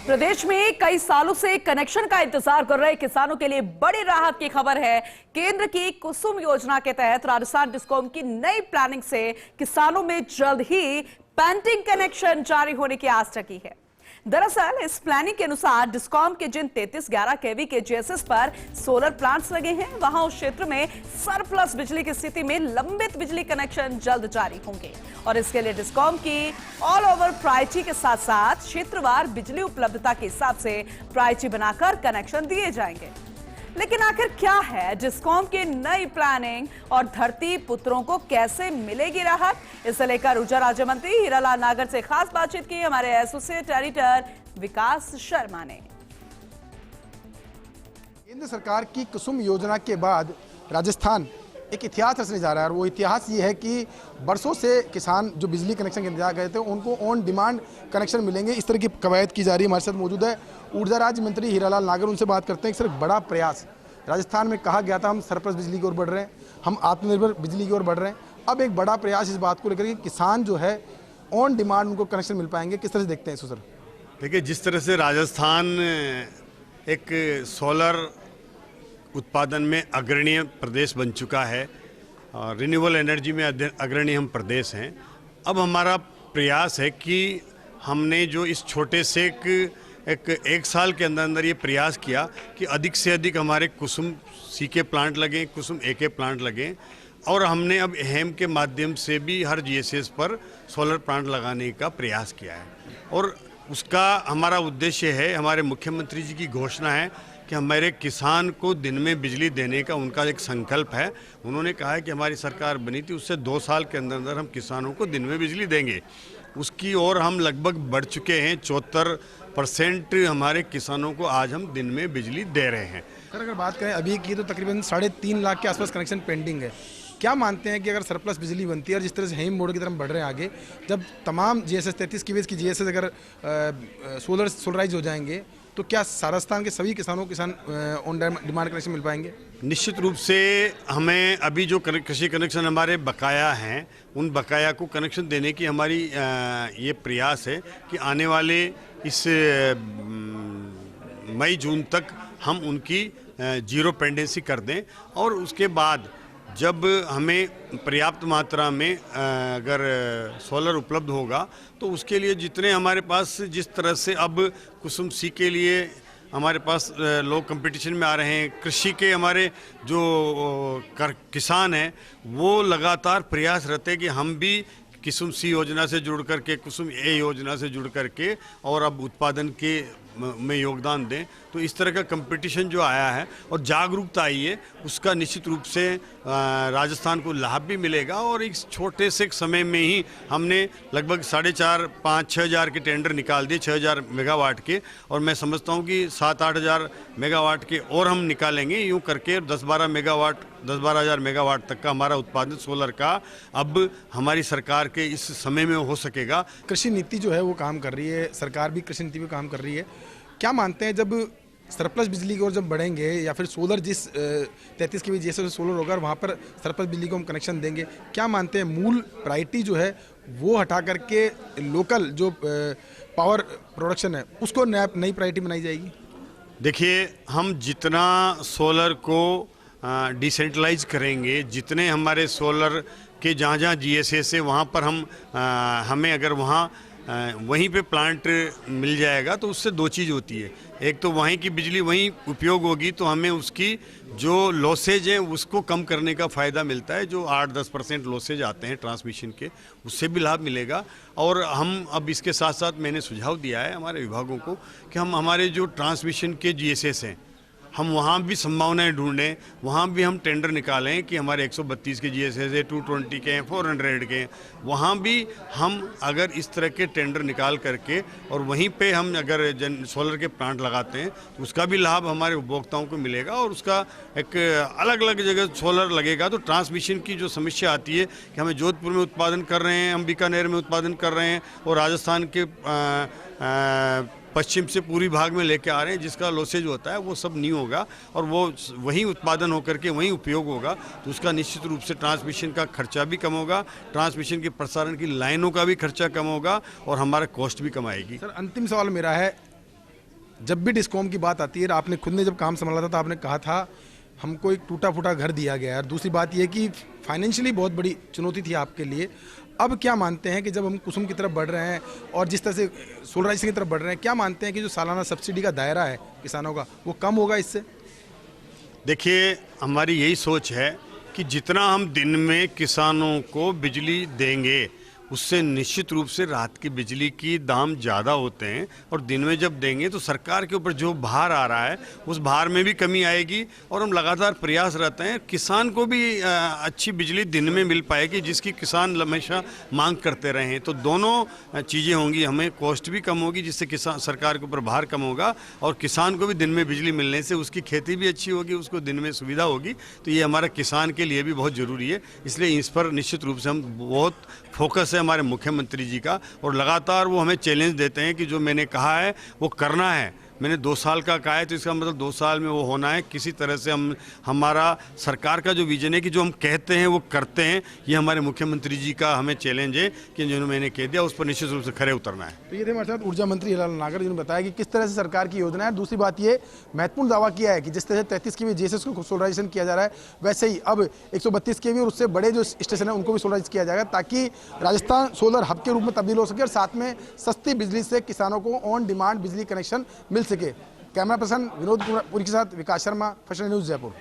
प्रदेश में कई सालों से कनेक्शन का इंतजार कर रहे किसानों के लिए बड़ी राहत की खबर है। केंद्र की कुसुम योजना के तहत राजस्थान डिस्कॉम की नई प्लानिंग से किसानों में जल्द ही पेंडिंग कनेक्शन जारी होने की आस जगी है। दरअसल इस प्लानिंग के अनुसार डिस्कॉम के जिन 3311 केवी के जीएसएस पर सोलर प्लांट्स लगे हैं, वहां उस क्षेत्र में सरप्लस बिजली की स्थिति में लंबित बिजली कनेक्शन जल्द जारी होंगे और इसके लिए डिस्कॉम की ऑल ओवर प्रायोरिटी के साथ साथ क्षेत्रवार बिजली उपलब्धता के हिसाब से प्रायोरिटी बनाकर कनेक्शन दिए जाएंगे। लेकिन आखिर क्या है डिस्कॉम की नई प्लानिंग और धरती पुत्रों को कैसे मिलेगी राहत, इसे लेकर ऊर्जा राज्य मंत्री हीरालाल नागर से खास बातचीत की हमारे एसोसिएट एडिटर विकास शर्मा ने। केंद्र सरकार की कुसुम योजना के बाद राजस्थान एक इतिहास रचने जा रहा है और वो इतिहास ये है कि बरसों से किसान जो बिजली कनेक्शन के इंतजार करते थे उनको ऑन डिमांड कनेक्शन मिलेंगे। इस तरह की कवायद की जा रही है। हमारे साथ मौजूद है ऊर्जा राज्य मंत्री हीरालाल नागर, उनसे बात करते हैं। एक सिर्फ बड़ा प्रयास राजस्थान में कहा गया था हम सरप्लस बिजली की ओर बढ़ रहे हैं, हम आत्मनिर्भर बिजली की ओर बढ़ रहे हैं। अब एक बड़ा प्रयास इस बात को लेकर कि किसान जो है ऑन डिमांड उनको कनेक्शन मिल पाएंगे। किस तरह से देखते हैं इसको सर? देखिए, जिस तरह से राजस्थान एक सोलर उत्पादन में अग्रणीय प्रदेश बन चुका है और रिन्यूएबल एनर्जी में अग्रणी हम प्रदेश हैं। अब हमारा प्रयास है कि हमने जो इस छोटे से एक साल के अंदर अंदर ये प्रयास किया कि अधिक से अधिक हमारे कुसुम सी के प्लांट लगें, कुसुम ए के प्लांट लगें और हमने अब अहम के माध्यम से भी हर जीएसएस पर सोलर प्लांट लगाने का प्रयास किया है और उसका हमारा उद्देश्य है, हमारे मुख्यमंत्री जी की घोषणा है कि हमारे किसान को दिन में बिजली देने का उनका एक संकल्प है। उन्होंने कहा है कि हमारी सरकार बनी थी उससे 2 साल के अंदर अंदर हम किसानों को दिन में बिजली देंगे। उसकी ओर हम लगभग बढ़ चुके हैं। 74% हमारे किसानों को आज हम दिन में बिजली दे रहे हैं। सर, अगर बात करें अभी की तो तकरीबन 3.5 लाख के आसपास कनेक्शन पेंडिंग है। क्या मानते हैं कि अगर सरप्लस बिजली बनती है और जिस तरह से हेम मोड की तरफ बढ़ रहे हैं आगे, जब तमाम जीएसएस 33 केवी की जीएसएस अगर सोलराइज हो जाएंगे तो क्या राजस्थान के सभी किसान ऑन डिमांड कनेक्शन मिल पाएंगे? निश्चित रूप से हमें अभी जो कृषि कनेक्शन हमारे बकाया हैं उन बकाया को कनेक्शन देने की हमारी ये प्रयास है कि आने वाले इस मई जून तक हम उनकी जीरो पेंडेंसी कर दें और उसके बाद जब हमें पर्याप्त मात्रा में अगर सोलर उपलब्ध होगा तो उसके लिए जितने हमारे पास जिस तरह से अब कुसुम सी के लिए हमारे पास लोग कंपटीशन में आ रहे हैं, कृषि के हमारे जो किसान हैं वो लगातार प्रयास रहते हैं कि हम भी कुसुम सी योजना से जुड़ करके, कुसुम ए योजना से जुड़ करके और अब उत्पादन के में योगदान दें। तो इस तरह का कंपटीशन जो आया है और जागरूकता आई है उसका निश्चित रूप से राजस्थान को लाभ भी मिलेगा और इस छोटे से समय में ही हमने लगभग 4,500-6 हज़ार के टेंडर निकाल दिए 6,000 मेगावाट के और मैं समझता हूँ कि 7-8 हज़ार मेगावाट के और हम निकालेंगे। यूँ करके 10-12 हज़ार मेगावाट तक का हमारा उत्पादन सोलर का अब हमारी सरकार के इस समय में हो सकेगा। कृषि नीति जो है वो काम कर रही है, सरकार भी कृषि नीति पे काम कर रही है। क्या मानते हैं जब सरप्लस बिजली की ओर जब बढ़ेंगे या फिर सोलर जिस 33 केवी जैसे सोलर होगा वहाँ पर सरप्लस बिजली को हम कनेक्शन देंगे, क्या मानते हैं मूल प्रायोरिटी जो है वो हटा करके लोकल जो पावर प्रोडक्शन है उसको नई प्रायोरिटी बनाई जाएगी? देखिए, हम जितना सोलर को डिसेंट्रलाइज करेंगे, जितने हमारे सोलर के जहाँ जहाँ जीएसएस है वहाँ पर हमें अगर वहीं पे प्लांट मिल जाएगा तो उससे 2 चीज़ होती है। एक तो वहीं की बिजली वहीं उपयोग होगी तो हमें उसकी जो लॉसेज हैं उसको कम करने का फ़ायदा मिलता है। जो 8-10% लॉसेज आते हैं ट्रांसमिशन के, उससे भी लाभ मिलेगा। और हम अब इसके साथ साथ मैंने सुझाव दिया है हमारे विभागों को कि हम हमारे जो ट्रांसमिशन के जीएसएस हैं हम वहाँ भी संभावनाएं ढूंढें, वहाँ भी हम टेंडर निकालें कि हमारे 132 के जीएसएस है, 220 के हैं, 400 के हैं, वहाँ भी हम अगर इस तरह के टेंडर निकाल करके और वहीं पे हम अगर सोलर के प्लांट लगाते हैं तो उसका भी लाभ हमारे उपभोक्ताओं को मिलेगा और उसका एक अलग अलग जगह सोलर लगेगा तो ट्रांसमिशन की जो समस्या आती है कि हमें जोधपुर में उत्पादन कर रहे हैं, हम बीकानेर में उत्पादन कर रहे हैं और राजस्थान के पश्चिम से पूरी भाग में लेके आ रहे हैं, जिसका लॉसेज होता है वो सब नहीं होगा और वो वहीं उत्पादन होकर के वहीं उपयोग होगा तो उसका निश्चित रूप से ट्रांसमिशन का खर्चा भी कम होगा, ट्रांसमिशन के प्रसारण की लाइनों का भी खर्चा कम होगा और हमारा कॉस्ट भी कम आएगी। सर, अंतिम सवाल मेरा है, जब भी डिस्कॉम की बात आती है, आपने खुद ने जब काम संभाला था तो आपने कहा था हमको एक टूटा फूटा घर दिया गया है। और दूसरी बात यह कि फाइनेंशियली बहुत बड़ी चुनौती थी आपके लिए। अब क्या मानते हैं कि जब हम कुसुम की तरफ बढ़ रहे हैं और जिस तरह से सोलराइजेशन की तरफ बढ़ रहे हैं, क्या मानते हैं कि जो सालाना सब्सिडी का दायरा है किसानों का वो कम होगा इससे? देखिए, हमारी यही सोच है कि जितना हम दिन में किसानों को बिजली देंगे उससे निश्चित रूप से रात की बिजली की दाम ज़्यादा होते हैं, और दिन में जब देंगे तो सरकार के ऊपर जो भार आ रहा है उस भार में भी कमी आएगी। और हम लगातार प्रयास रहते हैं किसान को भी अच्छी बिजली दिन में मिल पाएगी, जिसकी किसान हमेशा मांग करते रहे हैं। तो दोनों चीज़ें होंगी, हमें कॉस्ट भी कम होगी जिससे किसान सरकार के ऊपर भार कम होगा, और किसान को भी दिन में बिजली मिलने से उसकी खेती भी अच्छी होगी, उसको दिन में सुविधा होगी। तो ये हमारा किसान के लिए भी बहुत ज़रूरी है, इसलिए इस पर निश्चित रूप से हम बहुत फोकस है हमारे मुख्यमंत्री जी का, और लगातार वो हमें चैलेंज देते हैं कि जो मैंने कहा है वो करना है। मैंने 2 साल का कहा है तो इसका मतलब 2 साल में वो होना है। किसी तरह से हमारा सरकार का जो विजन है कि जो हम कहते हैं वो करते हैं, ये हमारे मुख्यमंत्री जी का हमें चैलेंज है कि जो मैंने कह दिया उस पर निश्चित रूप से खरे उतरना है। तो ये थे हमारे साथ ऊर्जा मंत्री हिलाल नागर, जिन्होंने बताया कि किस तरह से सरकार की योजना है। दूसरी बात ये महत्वपूर्ण दावा किया है कि जिस तरह से 33 kV जेएसएस को सोलराइजेशन किया जा रहा है, वैसे ही अब 132 kV और उससे बड़े जो स्टेशन है उनको भी सोलराइज किया जाएगा, ताकि राजस्थान सोलर हब के रूप में तब्दील हो सके और साथ में सस्ती बिजली से किसानों को ऑन डिमांड बिजली कनेक्शन मिल सके। कैमरा पर्सन विनोद पुरी के साथ विकास शर्मा, फैशन न्यूज़, जयपुर।